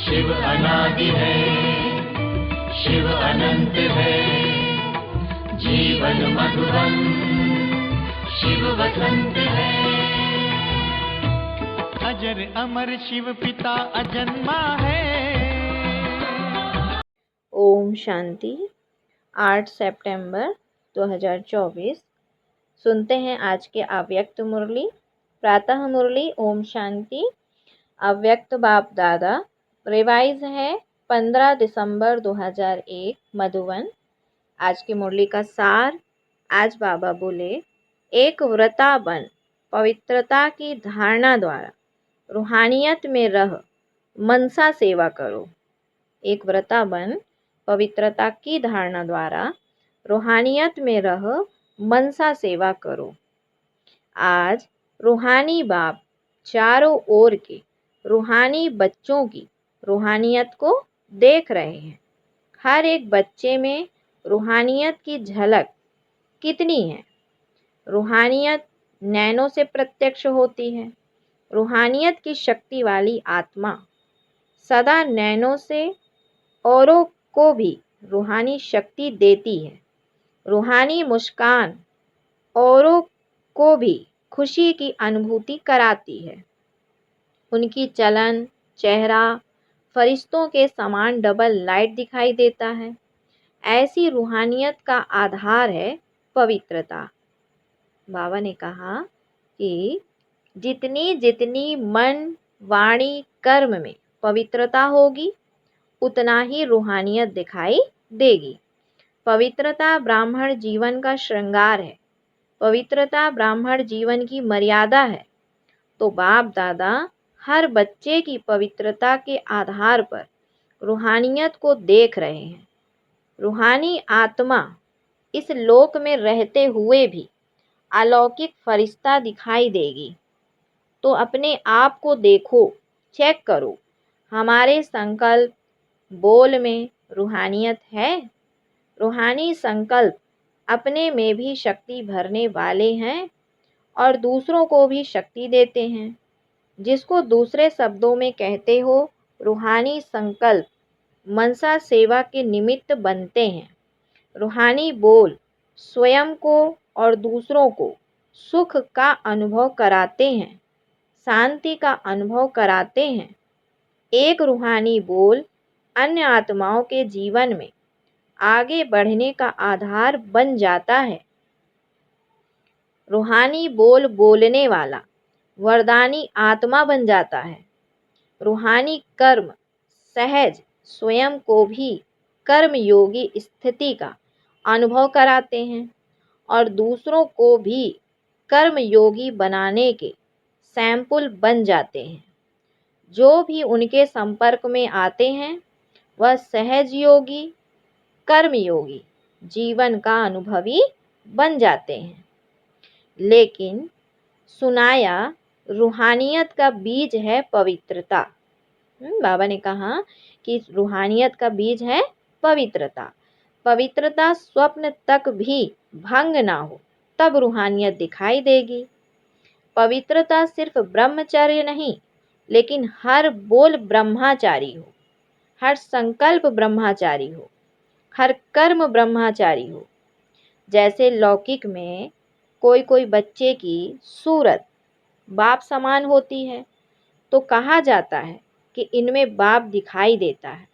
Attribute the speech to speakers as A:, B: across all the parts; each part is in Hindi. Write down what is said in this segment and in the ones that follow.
A: शिव अनादि है, शिव अनंत है, जीवन मधुबन शिव वसंत है। अजर अमर शिव पिता अजन्मा है।
B: ओम शांति। 8 सितंबर 2024। सुनते हैं आज के अव्यक्त मुरली। प्रातः मुरली ओम शांति। अव्यक्त बाप दादा। रिवाइज है 15 दिसंबर 2001 मधुबन। आज की मुरली का सार। आज बाबा बोले, एक व्रता बन पवित्रता की धारणा द्वारा रूहानियत में रह मनसा सेवा करो। एक व्रता बन पवित्रता की धारणा द्वारा रूहानियत में रह मनसा सेवा करो। आज रूहानी बाप चारों ओर के रूहानी बच्चों की रूहानियत को देख रहे हैं। हर एक बच्चे में रूहानियत की झलक कितनी है। रूहानियत नैनों से प्रत्यक्ष होती है। रूहानियत की शक्ति वाली आत्मा सदा नैनों से औरों को भी रूहानी शक्ति देती है। रूहानी मुस्कान औरों को भी खुशी की अनुभूति कराती है। उनकी चलन चेहरा फरिश्तों के समान डबल लाइट दिखाई देता है। ऐसी रूहानियत का आधार है पवित्रता। बाबा ने कहा कि जितनी जितनी मन वाणी कर्म में पवित्रता होगी उतना ही रूहानियत दिखाई देगी। पवित्रता ब्राह्मण जीवन का श्रृंगार है। पवित्रता ब्राह्मण जीवन की मर्यादा है। तो बाप दादा हर बच्चे की पवित्रता के आधार पर रूहानियत को देख रहे हैं। रूहानी आत्मा इस लोक में रहते हुए भी अलौकिक फरिश्ता दिखाई देगी। तो अपने आप को देखो, चेक करो, हमारे संकल्प बोल में रूहानियत है। रूहानी संकल्प अपने में भी शक्ति भरने वाले हैं और दूसरों को भी शक्ति देते हैं। जिसको दूसरे शब्दों में कहते हो रूहानी संकल्प मनसा सेवा के निमित्त बनते हैं। रूहानी बोल स्वयं को और दूसरों को सुख का अनुभव कराते हैं, शांति का अनुभव कराते हैं। एक रूहानी बोल अन्य आत्माओं के जीवन में आगे बढ़ने का आधार बन जाता है। रूहानी बोल बोलने वाला वरदानी आत्मा बन जाता है। रूहानी कर्म सहज स्वयं को भी कर्म योगी स्थिति का अनुभव कराते हैं और दूसरों को भी कर्म योगी बनाने के सैंपल बन जाते हैं। जो भी उनके संपर्क में आते हैं वह सहज योगी कर्म योगी जीवन का अनुभवी बन जाते हैं। लेकिन सुनाया रूहानियत का बीज है पवित्रता। बाबा ने कहा कि रूहानियत का बीज है पवित्रता। पवित्रता स्वप्न तक भी भंग ना हो तब रूहानियत दिखाई देगी। पवित्रता सिर्फ ब्रह्मचर्य नहीं, लेकिन हर बोल ब्रह्मचारी हो, हर संकल्प ब्रह्मचारी हो, हर कर्म ब्रह्मचारी हो। जैसे लौकिक में कोई कोई बच्चे की सूरत बाप समान होती है तो कहा जाता है कि इनमें बाप दिखाई देता है।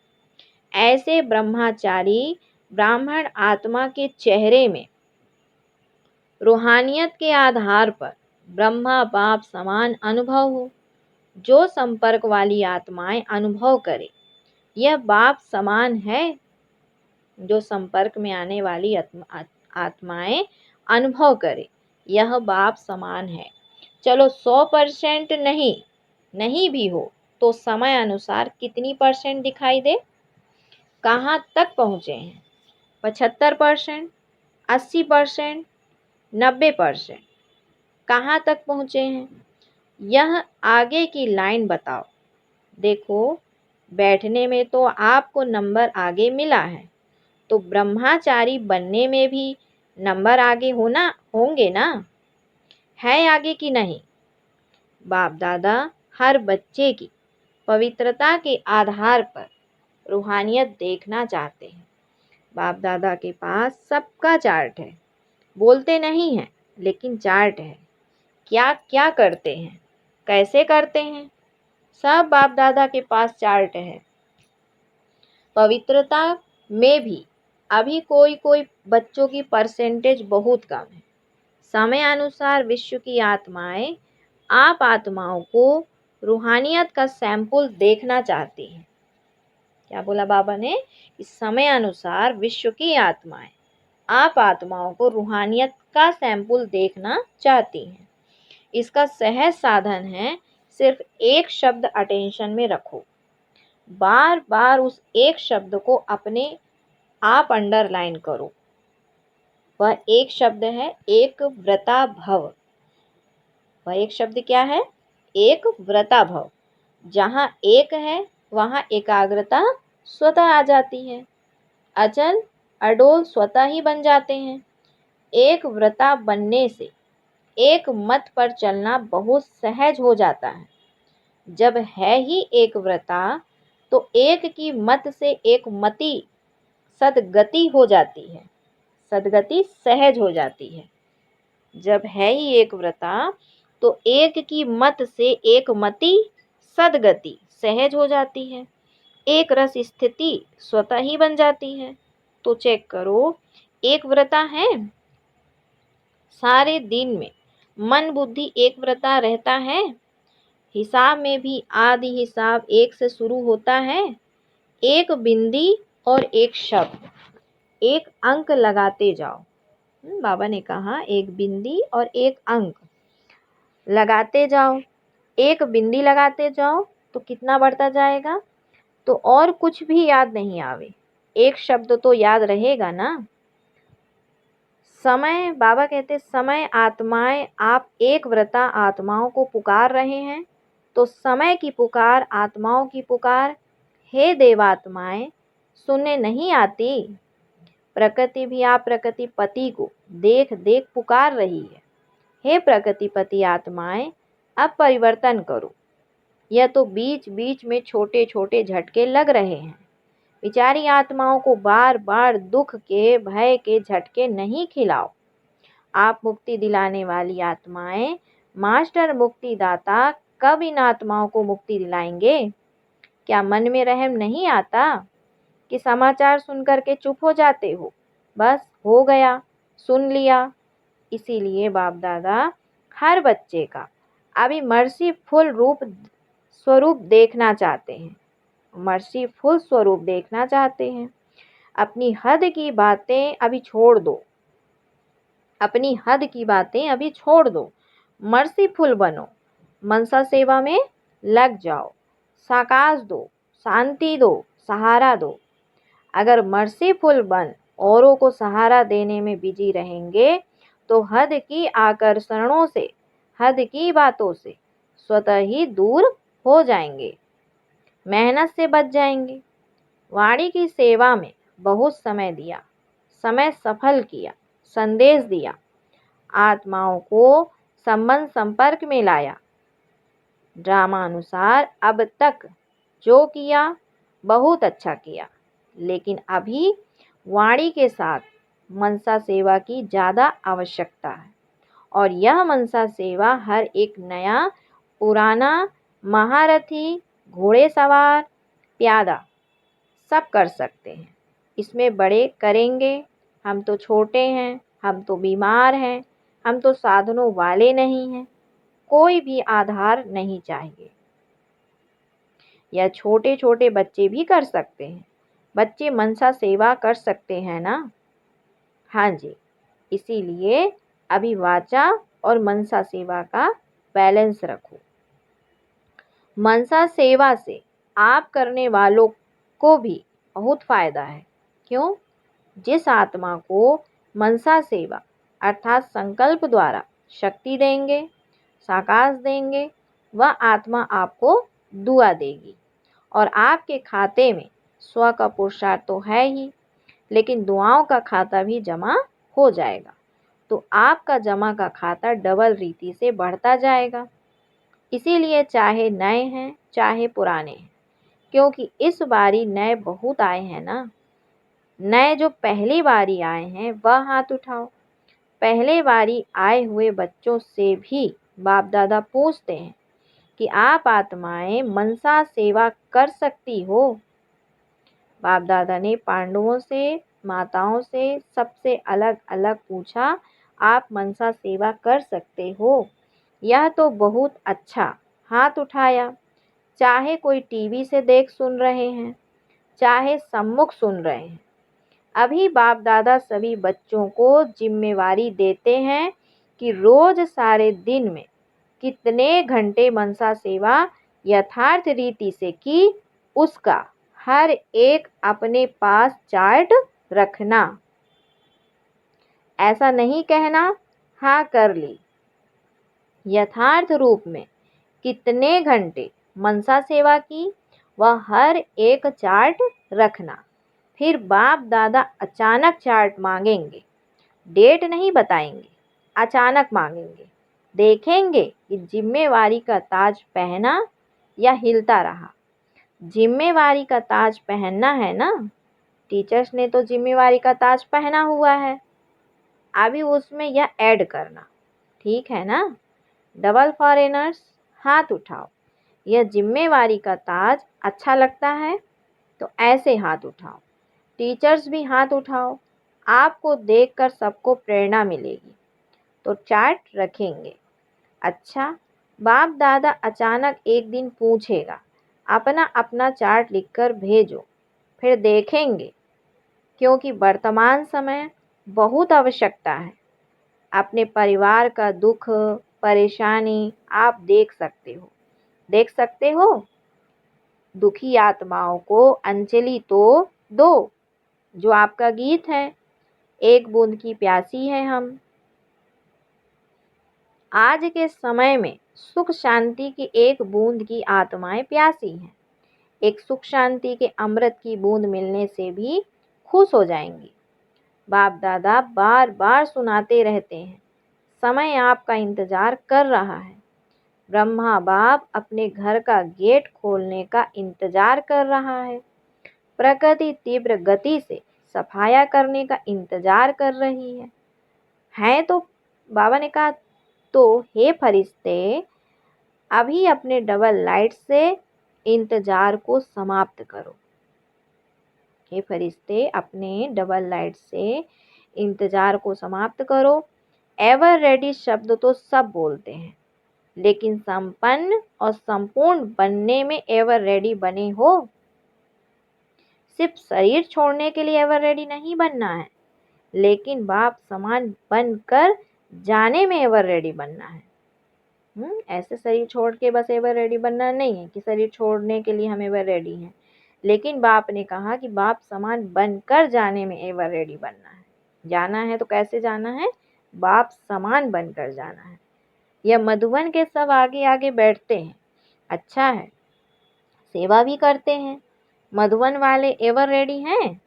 B: ऐसे ब्रह्मचारी ब्राह्मण आत्मा के चेहरे में रूहानियत के आधार पर ब्रह्मा बाप समान अनुभव हो। जो संपर्क वाली आत्माएं अनुभव करे यह बाप समान है। जो संपर्क में आने वाली आत्माएं अनुभव करे यह बाप समान है। चलो 100% नहीं भी हो तो समय अनुसार कितनी परसेंट दिखाई दे। कहाँ तक पहुँचे हैं? 75%, 80%, 90%, कहाँ तक पहुँचे हैं? यह आगे की लाइन बताओ। देखो, बैठने में तो आपको नंबर आगे मिला है, तो ब्रह्मचारी बनने में भी नंबर आगे होंगे ना? है आगे कि नहीं? बाप दादा हर बच्चे की पवित्रता के आधार पर रूहानियत देखना चाहते हैं। बाप दादा के पास सबका चार्ट है, बोलते नहीं हैं लेकिन चार्ट है। क्या क्या करते हैं, कैसे करते हैं, सब बाप दादा के पास चार्ट है। पवित्रता में भी अभी कोई कोई बच्चों की परसेंटेज बहुत कम है। समय अनुसार विश्व की आत्माएं आप आत्माओं को रूहानियत का सैंपल देखना चाहती हैं। क्या बोला बाबा ने? कि समय अनुसार विश्व की आत्माएं आप आत्माओं को रूहानियत का सैंपल देखना चाहती हैं। इसका सहज साधन है, सिर्फ एक शब्द अटेंशन में रखो। बार बार उस एक शब्द को अपने आप अंडरलाइन करो। वह एक शब्द है, एक व्रता भव। वह एक शब्द क्या है? एक व्रता भव। जहाँ एक है वहाँ एकाग्रता स्वतः आ जाती है। अचल अडोल स्वतः ही बन जाते हैं। एक व्रता बनने से एक मत पर चलना बहुत सहज हो जाता है। जब है ही एक व्रता तो एक की मत से एक मति सदगति हो जाती है। सदगति सहज हो जाती है। जब है ही एक व्रता तो एक की मत से एक मति सदगति सहज हो जाती है। एक रस स्थिति स्वतः ही बन जाती है। तो चेक करो, एक व्रता है, सारे दिन में मन बुद्धि एक व्रता रहता है। हिसाब में भी आदि हिसाब एक से शुरू होता है। एक बिंदी और एक शब्द, एक अंक लगाते जाओ। बाबा ने कहा एक बिंदी और एक अंक लगाते जाओ। एक बिंदी लगाते जाओ तो कितना बढ़ता जाएगा? तो और कुछ भी याद नहीं आवे, एक शब्द तो याद रहेगा ना। समय, बाबा कहते समय आत्माएं आप एक व्रता आत्माओं को पुकार रहे हैं, तो समय की पुकार, आत्माओं की पुकार, हे देवात्माएं, सुनने नहीं आती। प्रकृति भी आप प्रकृति पति को देख देख पुकार रही है। हे प्रकृति पति आत्माएं, अब परिवर्तन करो। यह तो बीच बीच में छोटे छोटे झटके लग रहे हैं। बेचारी आत्माओं को बार बार दुख के, भय के झटके नहीं खिलाओ। आप मुक्ति दिलाने वाली आत्माएं, मास्टर मुक्तिदाता कब इन आत्माओं को मुक्ति दिलाएंगे? क्या मन में रहम नहीं आता कि समाचार सुनकर के चुप हो जाते हो? बस हो गया, सुन लिया। इसीलिए बाप दादा हर बच्चे का अभी मर्सीफुल स्वरूप देखना चाहते हैं। मर्सीफुल स्वरूप देखना चाहते हैं। अपनी हद की बातें अभी छोड़ दो। अपनी हद की बातें अभी छोड़ दो। मर्सीफुल बनो। मनसा सेवा में लग जाओ। साकाश दो, शांति दो, सहारा दो। अगर मर्सीफुल बन औरों को सहारा देने में बिजी रहेंगे तो हद की आकर्षणों से, हद की बातों से स्वतः ही दूर हो जाएंगे, मेहनत से बच जाएंगे। वाणी की सेवा में बहुत समय दिया, समय सफल किया, संदेश दिया, आत्माओं को संबंध संपर्क में लाया। ड्रामा अनुसार अब तक जो किया बहुत अच्छा किया, लेकिन अभी वाणी के साथ मनसा सेवा की ज़्यादा आवश्यकता है। और यह मनसा सेवा हर एक नया, पुराना, महारथी, घोड़ेसवार, प्यादा सब कर सकते हैं। इसमें बड़े करेंगे, हम तो छोटे हैं, हम तो बीमार हैं, हम तो साधनों वाले नहीं हैं, कोई भी आधार नहीं चाहिए। यह छोटे छोटे बच्चे भी कर सकते हैं। बच्चे मनसा सेवा कर सकते हैं ना? हाँ जी। इसीलिए अभी वाचा और मनसा सेवा का बैलेंस रखो। मनसा सेवा से आप करने वालों को भी बहुत फायदा है। क्यों? जिस आत्मा को मनसा सेवा अर्थात संकल्प द्वारा शक्ति देंगे, साकाश देंगे, वह आत्मा आपको दुआ देगी। और आपके खाते में स्व का पुरुषार्थ तो है ही, लेकिन दुआओं का खाता भी जमा हो जाएगा। तो आपका जमा का खाता डबल रीति से बढ़ता जाएगा। इसीलिए चाहे नए हैं चाहे पुराने हैं, क्योंकि इस बारी नए बहुत आए हैं ना। नए जो पहली बारी आए हैं वह हाथ उठाओ। पहले बारी आए हुए बच्चों से भी बाप दादा पूछते हैं कि आप आत्माएं मनसा सेवा कर सकती हो। बाप दादा ने पांडवों से, माताओं से सबसे अलग अलग पूछा, आप मनसा सेवा कर सकते हो? यह तो बहुत अच्छा, हाथ उठाया। चाहे कोई टीवी से देख सुन रहे हैं, चाहे सम्मुख सुन रहे हैं। अभी बाप दादा सभी बच्चों को जिम्मेवारी देते हैं कि रोज सारे दिन में कितने घंटे मनसा सेवा यथार्थ रीति से की, उसका हर एक अपने पास चार्ट रखना। ऐसा नहीं कहना हाँ कर ली। यथार्थ रूप में कितने घंटे मनसा सेवा की, वह हर एक चार्ट रखना। फिर बाप दादा अचानक चार्ट मांगेंगे, डेट नहीं बताएंगे, अचानक मांगेंगे। देखेंगे कि जिम्मेवारी का ताज पहना या हिलता रहा। जिम्मेवारी का ताज पहनना है ना। टीचर्स ने तो जिम्मेवारी का ताज पहना हुआ है, अभी उसमें यह ऐड करना, ठीक है ना। डबल फॉरेनर्स हाथ उठाओ। यह जिम्मेवारी का ताज अच्छा लगता है तो ऐसे हाथ उठाओ। टीचर्स भी हाथ उठाओ। आपको देखकर सबको प्रेरणा मिलेगी तो चार्ट रखेंगे। अच्छा, बाप दादा अचानक एक दिन पूछेगा, अपना अपना चार्ट लिखकर भेजो। फिर देखेंगे, क्योंकि वर्तमान समय बहुत आवश्यकता है। अपने परिवार का दुख परेशानी आप देख सकते हो, देख सकते हो। दुखी आत्माओं को अंजलि तो दो, जो आपका गीत है, एक बूंद की प्यासी है हम। आज के समय में सुख शांति की एक बूंद की आत्माएं प्यासी हैं। एक सुख शांति के अमृत की बूंद मिलने से भी खुश हो जाएंगी। बाप दादा बार बार सुनाते रहते हैं, समय आपका इंतजार कर रहा है। ब्रह्मा बाप अपने घर का गेट खोलने का इंतजार कर रहा है। प्रकृति तीव्र गति से सफाया करने का इंतजार कर रही है तो बाबा ने कहा, तो हे फरिश्ते, अभी अपने डबल लाइट से इंतजार को समाप्त करो। हे फरिश्ते, अपने डबल लाइट से इंतजार को समाप्त करो। एवर रेडी शब्द तो सब बोलते हैं, लेकिन संपन्न और संपूर्ण बनने में एवर रेडी बने हो। सिर्फ शरीर छोड़ने के लिए एवर रेडी नहीं बनना है, लेकिन बाप समान बनकर जाने में एवर रेडी बनना है। ऐसे शरीर छोड़ के बस एवर रेडी बनना नहीं है कि शरीर छोड़ने के लिए हम एवर रेडी हैं, लेकिन बाप ने कहा कि बाप समान बनकर जाने में एवर रेडी बनना है। जाना है तो कैसे जाना है? बाप समान बनकर जाना है। यह मधुबन के सब आगे आगे बैठते हैं, अच्छा है, सेवा भी करते हैं। मधुबन वाले एवर रेडी हैं,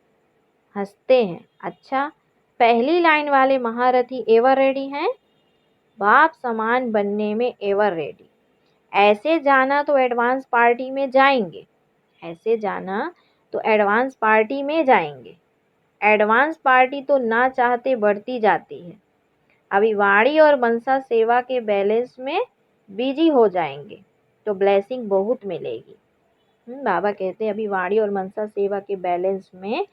B: हंसते हैं। अच्छा, पहली लाइन वाले महारथी एवर रेडी हैं, बाप समान बनने में एवर रेडी। ऐसे जाना तो एडवांस पार्टी में जाएंगे, ऐसे जाना तो एडवांस पार्टी में जाएंगे। एडवांस पार्टी तो ना चाहते बढ़ती जाती है। अभी वाणी और मनसा सेवा के बैलेंस में बिजी हो जाएंगे तो ब्लेसिंग बहुत मिलेगी। बाबा कहते हैं अभी वाणी और मनसा सेवा के बैलेंस में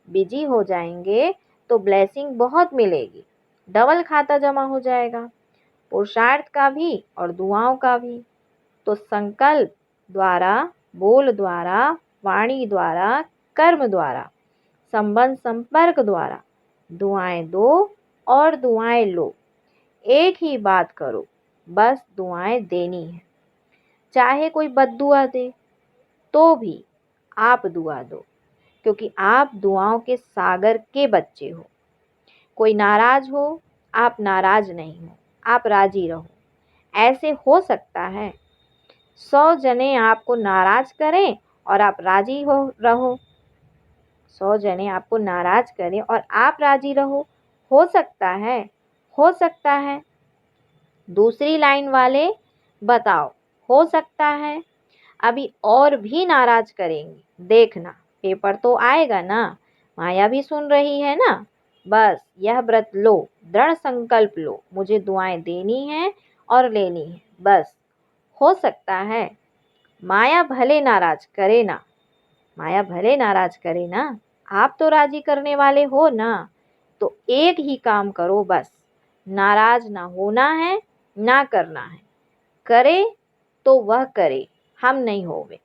B: बिजी हो जाएंगे तो ब्लेसिंग बहुत मिलेगी, डबल खाता जमा हो जाएगा, पुरुषार्थ का भी और दुआओं का भी। तो संकल्प द्वारा, बोल द्वारा, वाणी द्वारा, कर्म द्वारा, संबंध संपर्क द्वारा दुआएं दो और दुआएं लो। एक ही बात करो, बस दुआएं देनी है। चाहे कोई बद्दुआ दे तो भी आप दुआ दो, क्योंकि आप दुआओं के सागर के बच्चे हो। कोई नाराज हो, आप नाराज नहीं हो, आप राजी रहो। ऐसे हो सकता है 100 जने आपको नाराज करें और आप राजी रहो। 100 जने आपको नाराज करें और आप राजी रहो, हो सकता है, हो सकता है। दूसरी लाइन वाले बताओ, हो सकता है अभी और भी नाराज करेंगी, देखना पेपर तो आएगा ना। माया भी सुन रही है ना। बस यह व्रत लो, दृढ़ संकल्प लो, मुझे दुआएं देनी है और लेनी है बस। हो सकता है माया भले नाराज करे ना, माया भले नाराज करे ना, आप तो राजी करने वाले हो ना। तो एक ही काम करो बस, नाराज ना होना है ना करना है। करे तो वह करे, हम नहीं होवे।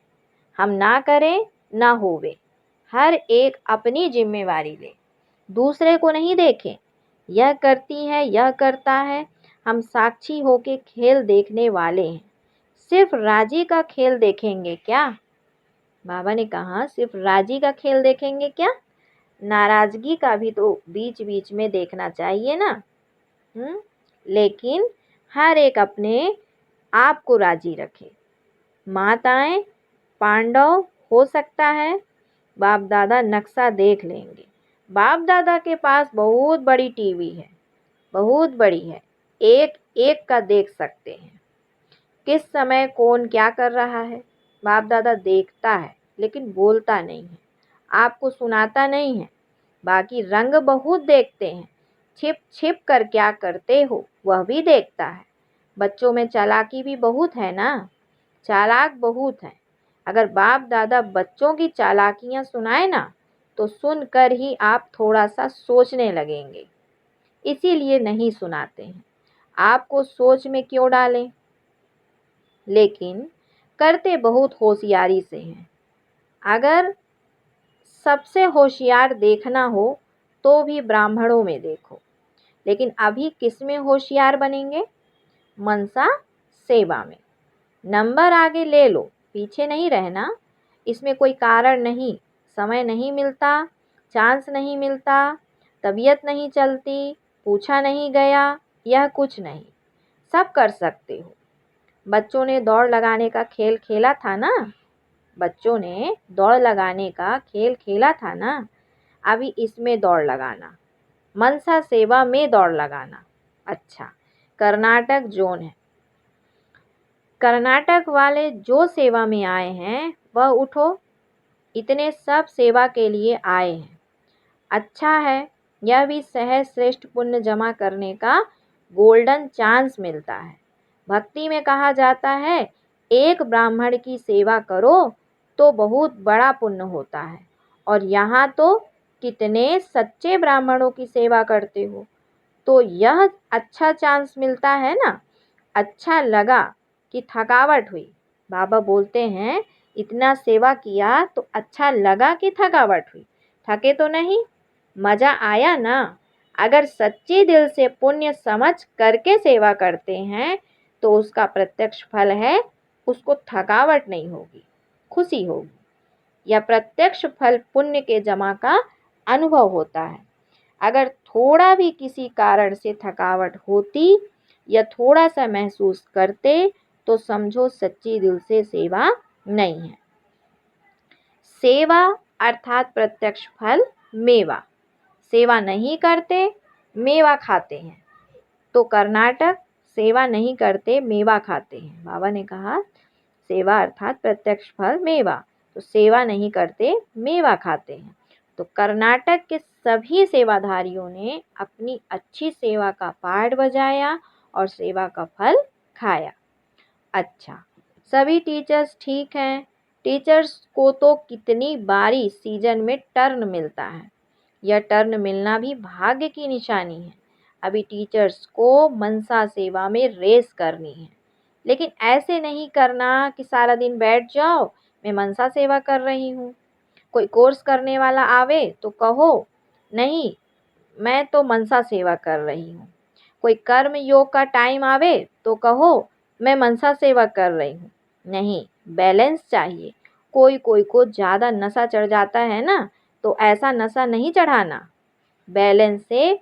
B: हम ना करें ना होवे। हर एक अपनी जिम्मेवारी ले, दूसरे को नहीं देखें। यह करती है, यह करता है, हम साक्षी होके खेल देखने वाले हैं। सिर्फ राजी का खेल देखेंगे क्या? बाबा ने कहा सिर्फ राजी का खेल देखेंगे क्या? नाराजगी का भी तो बीच बीच में देखना चाहिए ना। लेकिन हर एक अपने आप को राजी रखे। माताएं पांडव हो सकता है, बाप दादा नक्शा देख लेंगे। बाप दादा के पास बहुत बड़ी टीवी है, बहुत बड़ी है, एक एक का देख सकते हैं। किस समय कौन क्या कर रहा है बाप दादा देखता है, लेकिन बोलता नहीं है, आपको सुनाता नहीं है। बाकी रंग बहुत देखते हैं, छिप छिप कर क्या करते हो वह भी देखता है। बच्चों में चालाकी भी बहुत है ना, चालाक बहुत है। अगर बाप दादा बच्चों की चालाकियां सुनाए ना, तो सुनकर ही आप थोड़ा सा सोचने लगेंगे, इसीलिए नहीं सुनाते हैं। आपको सोच में क्यों डालें? लेकिन करते बहुत होशियारी से हैं। अगर सबसे होशियार देखना हो तो भी ब्राह्मणों में देखो। लेकिन अभी किस में होशियार बनेंगे? मनसा सेवा में। नंबर आगे ले लो, पीछे नहीं रहना। इसमें कोई कारण नहीं, समय नहीं मिलता, चांस नहीं मिलता, तबीयत नहीं चलती, पूछा नहीं गया, यह कुछ नहीं। सब कर सकते हो। बच्चों ने दौड़ लगाने का खेल खेला था ना, बच्चों ने दौड़ लगाने का खेल खेला था ना। अभी इसमें दौड़ लगाना, मनसा सेवा में दौड़ लगाना। अच्छा, कर्नाटक जोन है। कर्नाटक वाले जो सेवा में आए हैं वह उठो, इतने सब सेवा के लिए आए हैं। अच्छा है, यह भी सहज श्रेष्ठ पुण्य जमा करने का गोल्डन चांस मिलता है। भक्ति में कहा जाता है एक ब्राह्मण की सेवा करो तो बहुत बड़ा पुण्य होता है। और यहाँ तो कितने सच्चे ब्राह्मणों की सेवा करते हो, तो यह अच्छा चांस मिलता है ना। अच्छा लगा कि थकावट हुई। बाबा बोलते हैं इतना सेवा किया तो अच्छा लगा कि थकावट हुई? थके तो नहीं, मजा आया ना। अगर सच्चे दिल से पुण्य समझ करके सेवा करते हैं तो उसका प्रत्यक्ष फल है, उसको थकावट नहीं होगी, खुशी होगी। यह प्रत्यक्ष फल पुण्य के जमा का अनुभव होता है। अगर थोड़ा भी किसी कारण से थकावट होती या थोड़ा सा महसूस करते तो समझो सच्ची दिल से सेवा नहीं है। सेवा अर्थात प्रत्यक्ष फल मेवा। सेवा नहीं करते, मेवा खाते हैं। तो कर्नाटक सेवा नहीं करते, मेवा खाते हैं। बाबा ने कहा सेवा अर्थात प्रत्यक्ष फल मेवा, तो सेवा नहीं करते, मेवा खाते हैं। तो कर्नाटक के सभी सेवाधारियों ने अपनी अच्छी सेवा का पाठ बजाया और सेवा का फल खाया। अच्छा, सभी टीचर्स ठीक हैं। टीचर्स को तो कितनी बारी सीजन में टर्न मिलता है। यह टर्न मिलना भी भाग्य की निशानी है। अभी टीचर्स को मनसा सेवा में रेस करनी है। लेकिन ऐसे नहीं करना कि सारा दिन बैठ जाओ, मैं मनसा सेवा कर रही हूँ। कोई कोर्स करने वाला आवे तो कहो नहीं, मैं तो मनसा सेवा कर रही हूँ। कोई कर्म योग का टाइम आवे तो कहो मैं मनसा सेवा कर रही हूँ। नहीं, बैलेंस चाहिए। कोई कोई को ज़्यादा नशा चढ़ जाता है ना, तो ऐसा नशा नहीं चढ़ाना। बैलेंस से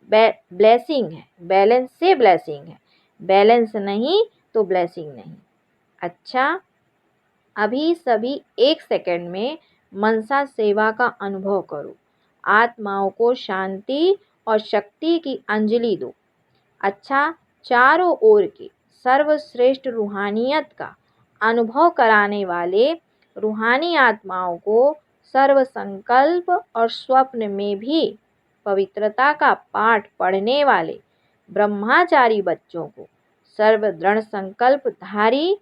B: ब्लेसिंग है, बैलेंस से ब्लेसिंग है, बैलेंस नहीं तो ब्लेसिंग नहीं। अच्छा, अभी सभी 1 सेकंड में मनसा सेवा का अनुभव करो। आत्माओं को शांति और शक्ति की अंजलि दो। अच्छा, चारों ओर की सर्वश्रेष्ठ रूहानियत का अनुभव कराने वाले रूहानी आत्माओं को सर्व संकल्प और स्वप्न में भी पवित्रता का पाठ पढ़ने वाले ब्रह्मचारी बच्चों को, सर्व दृढ़ संकल्पधारी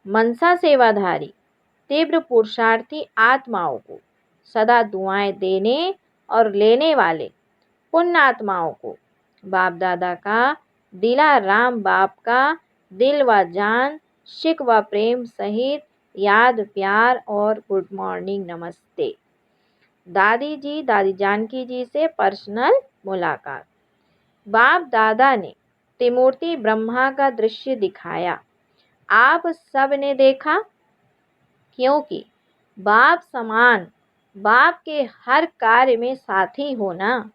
B: मनसा सेवाधारी तीव्र पुरुषार्थी आत्माओं को, सदा दुआएं देने और लेने वाले पुण्य आत्माओं को बाप दादा का दिला राम बाप का दिल व जान शिक व प्रेम सहित याद प्यार और गुड मॉर्निंग नमस्ते। दादी जी दादी जानकी जी से पर्सनल मुलाकात। बाप दादा ने त्रिमूर्ति ब्रह्मा का दृश्य दिखाया। आप सब ने देखा, क्योंकि बाप समान बाप के हर कार्य में साथी होना,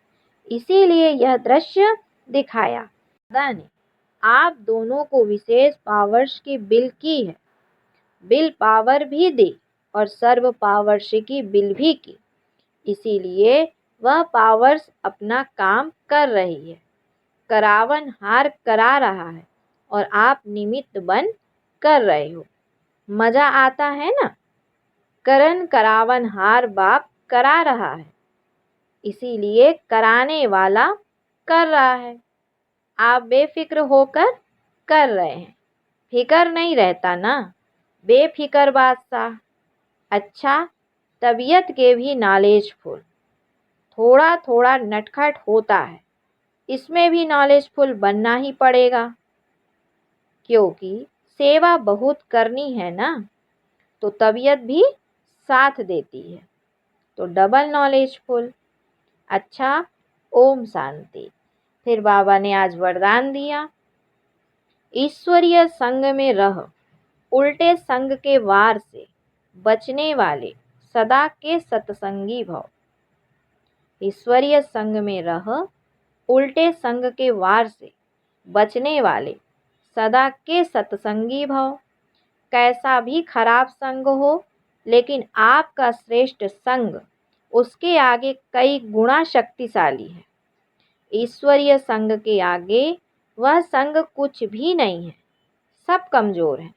B: इसीलिए यह दृश्य दिखाया। दादा ने आप दोनों को विशेष पावर्स की बिल की है, बिल पावर भी दी और सर्व पावर्स की बिल भी की, इसीलिए वह पावर्स अपना काम कर रही है, करावन हार करा रहा है और आप निमित्त बन कर रहे हो। मजा आता है ना। करण करावन हार बाप करा रहा है, इसीलिए कराने वाला कर रहा है। आप बेफिक्र होकर कर रहे हैं, फिकर नहीं रहता ना, बेफिक्र बादशाह। अच्छा, तबीयत के भी नॉलेजफुल, थोड़ा थोड़ा नटखट होता है, इसमें भी नॉलेजफुल बनना ही पड़ेगा, क्योंकि सेवा बहुत करनी है ना, तो तबीयत भी साथ देती है, तो डबल नॉलेजफुल। अच्छा, ओम शांति। फिर बाबा ने आज वरदान दिया, ईश्वरीय संग में रह, उल्टे संग के वार से बचने वाले सदा के सत्संगी भव। ईश्वरीय संग में रह, उल्टे संग के वार से बचने वाले सदा के सत्संगी भव। कैसा भी खराब संग हो, लेकिन आपका श्रेष्ठ संग उसके आगे कई गुना शक्तिशाली है। ईश्वरीय संग के आगे वह संग कुछ भी नहीं है, सब कमज़ोर हैं।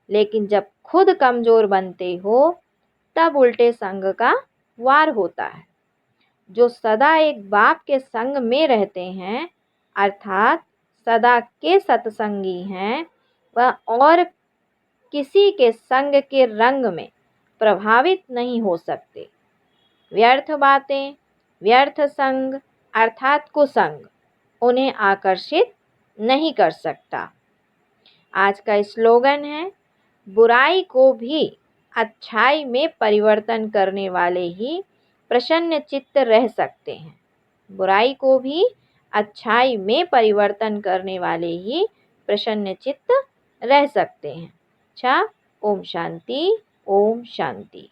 B: लेकिन जब खुद कमज़ोर बनते हो, तब उल्टे संग का वार होता है। जो सदा एक बाप के संग में रहते हैं, अर्थात सदा के सत्संगी हैं, वह और किसी के संग के रंग में प्रभावित नहीं हो सकते। व्यर्थ बातें, व्यर्थ संग अर्थात कुसंग उन्हें आकर्षित नहीं कर सकता। आज का स्लोगन है, बुराई को भी अच्छाई में परिवर्तन करने वाले ही प्रसन्न चित्त रह सकते हैं। बुराई को भी अच्छाई में परिवर्तन करने वाले ही प्रसन्न चित्त रह सकते हैं। अच्छा, ओम शांति, ओम शांति।